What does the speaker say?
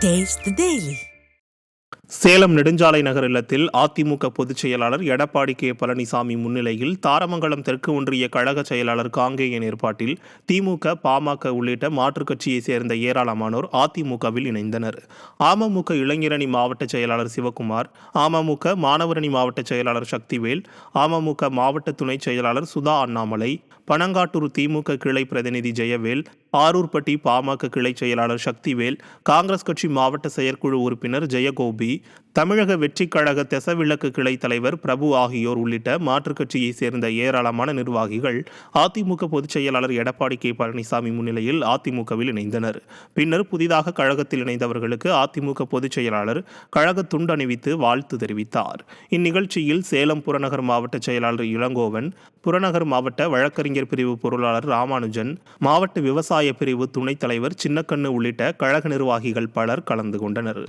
Taste the Daily. Salem நெடுஞ்சாலை நகர் இல்லத்தில் அதிமுக பொதுச் செயலாளர் எடப்பாடி கே பழனிசாமி முன்னிலையில் தாரமங்கலம் தெற்கு ஒன்றிய கழக செயலாளர் காங்கேயன் ஏற்பாட்டில் திமுக, பாமக உள்ளிட்ட மாற்றுக் கட்சியைச் சேர்ந்த ஏராளமானோர் அதிமுகவில் இணைந்தனர். அமமுக இளைஞரணி மாவட்ட செயலாளர் சிவக்குமார், அமமுக மாணவரணி மாவட்ட செயலாளர் சக்திவேல், அமமுக மாவட்ட துணை செயலாளர் சுதா அண்ணாமலை, பனங்காட்டூர் திமுக கிளை பிரதிநிதி ஜெயவேல், ஆரூர்பட்டி பாமக கிளை செயலாளர் சக்திவேல், காங்கிரஸ் கட்சி மாவட்ட செயற்குழு உறுப்பினர் ஜெயகோபி, தமிழக வெற்றிக் கழக தெசவிளக்கு கிளை தலைவர் பிரபு ஆகியோர் உள்ளிட்ட மாற்றுக் கட்சியைச் சேர்ந்த ஏராளமான நிர்வாகிகள் அதிமுக பொதுச் செயலாளர் எடப்பாடி கே பழனிசாமி முன்னிலையில் அதிமுகவில் இணைந்தனர். பின்னர் புதிதாக கழகத்தில் இணைந்தவர்களுக்கு அதிமுக பொதுச் செயலாளர் கழக துண்டு அணிவித்து வாழ்த்து தெரிவித்தார். இந்நிகழ்ச்சியில் சேலம் புறநகர் மாவட்ட செயலாளர் இளங்கோவன், புறநகர் மாவட்ட வழக்கறிஞர் பிரிவு பொருளாளர் ராமானுஜன், மாவட்ட விவசாய பிரிவு துணைத் தலைவர் சின்னக்கண்ணு உள்ளிட்ட கழக நிர்வாகிகள் பலர் கலந்து கொண்டனர்.